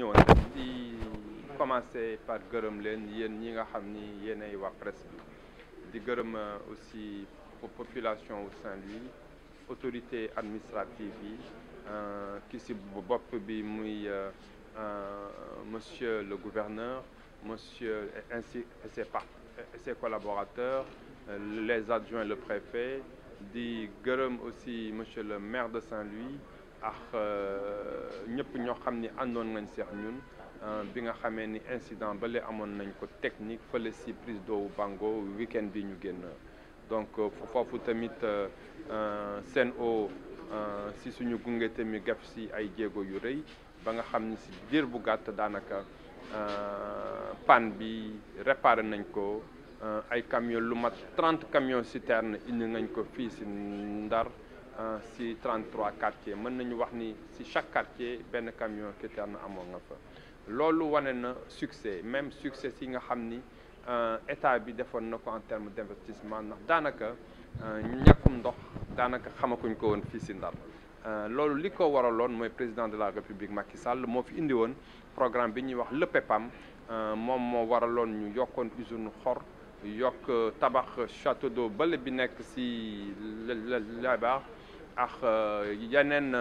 ñëwoon di commencer par gërëm leen yéen ñi nga xam ni yéenay waa presse bi di gërëm aussi population wu Saint-Louis autorité administrative yi ki ci bopp bi muy monsieur le gouverneur monsieur ainsi ses collaborateurs les adjoints le préfet di gërëm aussi monsieur le maire de Saint-Louis ak ñëpp ñoo xam ni àndoon nañ seex ñun bi nga xamee ni incident bale amoon nañ ko technique fële ci prise d'eau Bango week-end bi ñu génn donc foofu tamit Sen'Eau ci suñu gunge tamit gaf ci ay jéego yu rëy ba nga xam ni ci diir bu gàtt daanaka panne bi réparé nañ ko ay camions lu mat 30 camions citernes indi nañ ko fii ci Ndar ci 33 quartiers mën nañu wax ni ci chaque quartier benn camion citerne amoon nga fa loolu wane na succès même succès ci nga xam ni état bi defoon na ko en terme d'investissement ndax daanaka ñàkkum ndox daanaka xamakuñ ko woon fii ci Ndar loolu li ko waraloon mooy président de la République Macky Sall moo fi indi woon programme bi ñuy wax le PEPAM moom moo waraloon ñu yokkoon usine xor yokk tabax château d'eau bale bi nekk ci Labar ak yeneen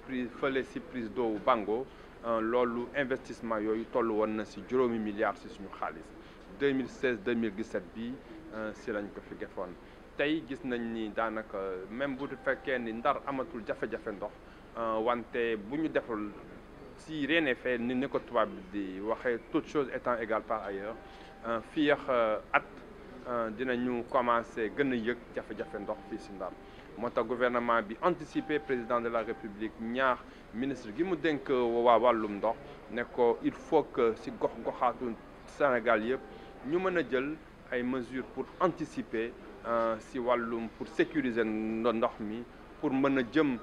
prise fële ci prise d'eau Bango loolu investissement yooyu toll woon na ci juróomi milliards ci suñu xaalis 2016 2017 bi ci lañ ko fi defoon tey gis nañ ni daanaka même bu fekkee ni Ndar amatul jafe-jafe ndox wante bu ñu deful si rien n'est fait ni ko tubaab di waxee toute chose étant égale par ailleurs fii ak at dinañu commencer gën a yëg jafe-jafe ndox fii ci Ndar moo tax gouvernement bi anticipé président de la République ñaax ministre gi mu dénk waa wàllum ndox ne ko il faut que ci gox-goxaatu Sénégal yëpp ñu mën a jël ay mesures pour anticiper ci wàllum pour sécuriser ndox mi pour mën a jëm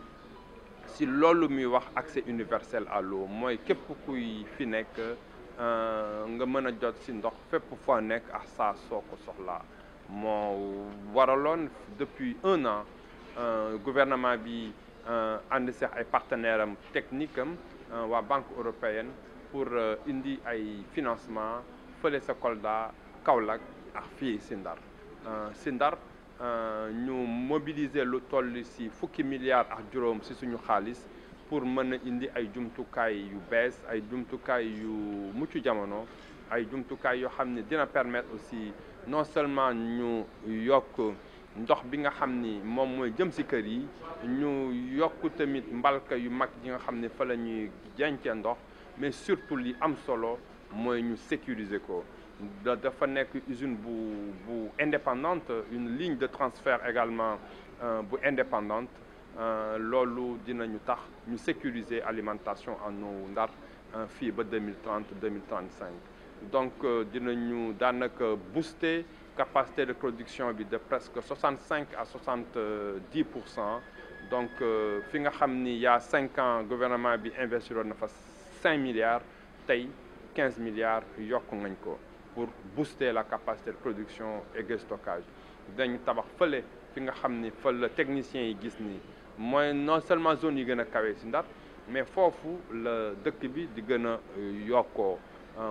ci loolu muy wax accès universel à l'eau mooy képp kuy fi nekk nga mën a jot ci ndox fépp foo nekk ak saa soo ko soxlaa moo waraloon depuis 1 an gouvernement bi ànd seex ay partenaires am technique am waa Banque européenne pour indi ay financement fële sa Kolda Kaolack ak fii ci Ndar ci Ndar ñu mobiliser lu toll ci fukki milliards ak juróom ci suñu xaalis pour mën a indi ay jumtukaay yu bees ay jumtukaay yu mucc jamono ay jumtukaay yoo xam ne dina permettre aussi non seulement ñu yokk ndox bi nga xam ni moom mooy jëm ci kër yi ñu yokk tamit mbalka yu mag yi nga xam ne fa la ñuy dencee ndox mais surtout li am solo mooy ñu sécuriser ko dafa nekk usine bu indépendante une ligne de transfert également bu indépendante loolu dinañu tax ñu sécuriser alimentation en eau Ndar fii ba 2030 2035 donc dinañu daanaka booster capacité de production bi de presque 65 à 70%. Donc fi nga xam ni y a 5 ans gouvernement bi investiroon na fa 5 milliards tey 15 milliards yokk nañ ko pour booster la capacité de production et de stockage dañ tabax fële fi nga xam ni fa la techniciens yi gis ni mooy non seulement zone yi gën a kawe ci Ndar mais foofu la dëkk bi di gën a yokkoo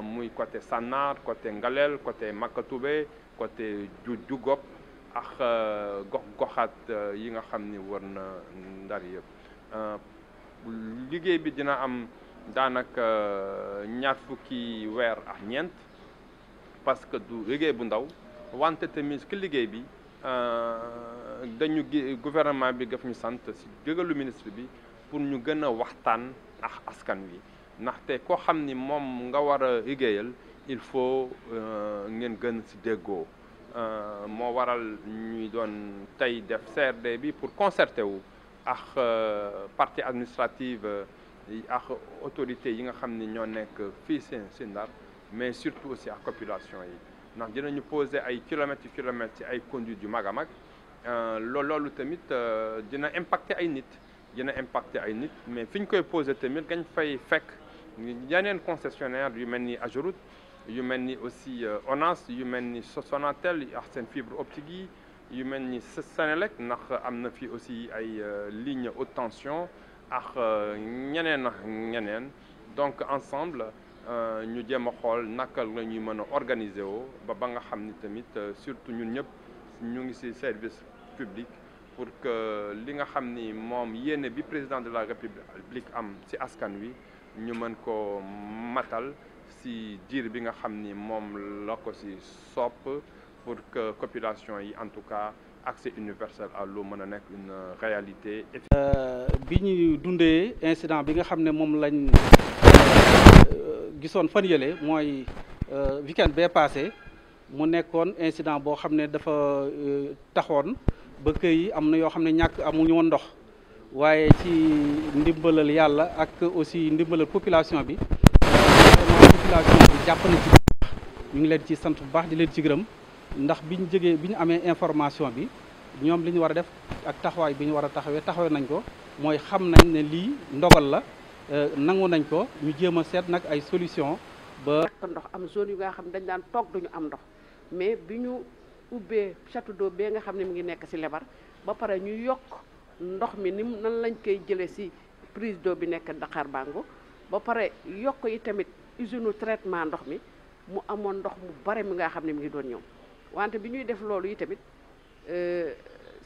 muy côté Sànnaar côté Ngalel côté Makatoubé côté Diougop ak goxaat yi nga xam ni war na Ndar yëpp liggéey bi dina am daanaka ñaar fukki weer ak ñeent parce que du liggéey bu ndaw wante tamit ki liggéey bi dañu gouvernement bi daf ñu sant ci jógalu ministre bi pour ñu gën a waxtaan ak askan wi ndaxte koo xam ni moom nga war a liggéeyal il faut ngeen gën ci déggoo moo waral ñuy doon tey def CRD bi pour concerter wu ak partie administrative ak autorités yi nga xam ni ñoo nekk fii ci Ndar mais surtout aussi ak population yi ndax dinañu poser ay kilomètres ci ay conduites yu mag a mag loolu tamit dina impacter ay nit mais fi ñu koy poser tamit gañ fay fekk yeneen concessionnaire yu mel ni Ageroute yu mel ni aussi ONAS yu mel ni Sonatel ak seen fibre optique yi yu mel ni Senelec ndax am na fi aussi ay ligne haute tension ak ñeneen donc ensemble ñu jéem a xool naka la ñuy mën a organiser woo ba nga xam ni tamit surtout ñun ñëpp ñu ngi ci service public pour que li nga xam ni moom yéene bi président de la république am ci askan wi ñu mën ko matal ci diir bi nga xam ni moom la ko ci sopp pour que population yi en tout cas accès universel à l'eau mën a nekk une réalité. bi ñuy dundee incident bi nga xam ne moom lañ gisoon fan yële mooy weekend bee passé mu nekkoon incident boo xam ne dafa taxoon ba kër yi am na yoo xam ne amuñu woon ndox waaye ci ndimbalal yàlla ak aussi ndimbalal population bi jàpp na ci ñu ngi leen ci sant bu baax di leen ci gërëm ndax bi ñu amee information bi ñoom li ñu war a def ak taxawaay bi ñu war a taxawee nañ ko mooy xam nañ ne lii ndogal la nangu nañ ko ñu jéem a seet nag ay solution ba ndox am zone yu nga xam dañ daan toog duñu am ndox mais bi ñu ubbee château d'eau bee nga xam ne mu ngi nekk ci Lebar ba pare ñu yokk ndox mi ni nan lañ koy jëlee ci prise d'eau bi nekk Dakar Bango ba pare yokk yi tamit usine traitement ndox mi mu amoon ndox mu bare mi nga xam ne mu ngi doon ñëw wante bi ñuy def loolu yi tamit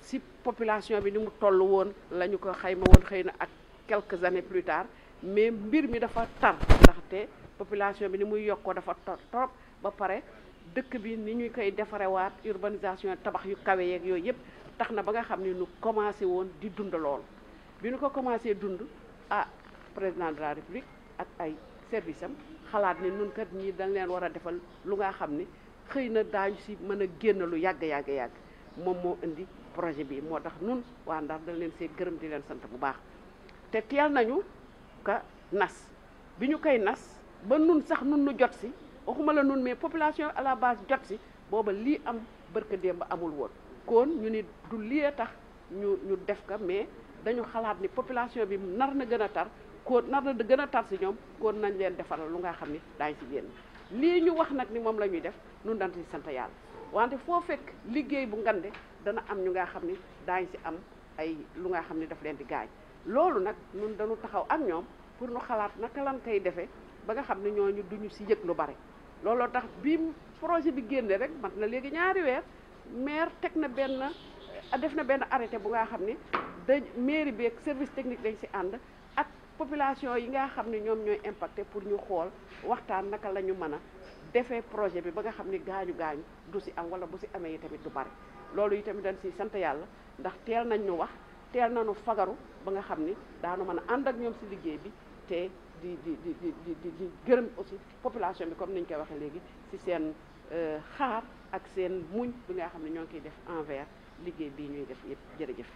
ci population bi ni mu toll woon la ñu ko xayma woon xëy na ak quelques années plus tard mais mbir mi dafa tar ndaxte population bi ni muy yokkoo dafa trop ba pare dëkk bi ni ñu koy defarewaat urbanisation tabax yu kawe yeeg yooyu yëpp tax na ba nga xam ne ñu commencé woon di dund lool bi ñu ko commencé dund président de la république ak ay service am xalaat ni nun kat ñii dañ leen war a defal lu nga xam ni xëy na daañu ci mën a génn lu yàgg moom moo indi projet bi moo tax nun waa Ndar dañ leen see gërëm di leen sant bu baax te teel nañu ka nas bi ñu koy nas ba nun sax nun nu jot ci waxuma la nun mais population à la base jot ci booba lii am barka démb amul woon kon ñu ni du lii tax ñu def ka mais dañu xalaat ni population bi nar na gën a tar kon nar na gën a tar ci ñoom kon nañ leen defaral lu nga xam ni daañu ci génn lii ñu wax nag ni moom la ñuy def nun dañ ci sant yàlla wante foo fekk liggéey bu ngande dana am ñu nga xam ni daañu ci am ay lu nga xam ni daf leen di gaañ loolu nag nun dañu taxaw ak ñoom pour ñu xalaat naka lan koy defee ba nga xam ne ñooñu duñu ci yëg lu bare looloo tax bi projet bi génne rek mat na léegi ñaari weer maire def na benn arrêté bu nga xam ni mairie bi ak service technique dañ ci ànd ak population yi nga xam ne ñoom ñooy impacté pour ñu xool waxtaan naka la ñu mën a defee projet bi ba nga xam ni gaañu du ci am wala bu ci amee yi tamit du bare loolu yi tamit dañ ci sant yàlla ndax teel nañ ñu wax teel nañu fagaru ba nga xam ni daanu mën a ànd ak ñoom ci liggéey bi te di gërëm aussi population bi comme niñ koy waxee léegi ci seen xaar ak seen muñ bi nga xam ne ñoo ngi koy def envers liggéey bii ñuy def yëpp jërëjëf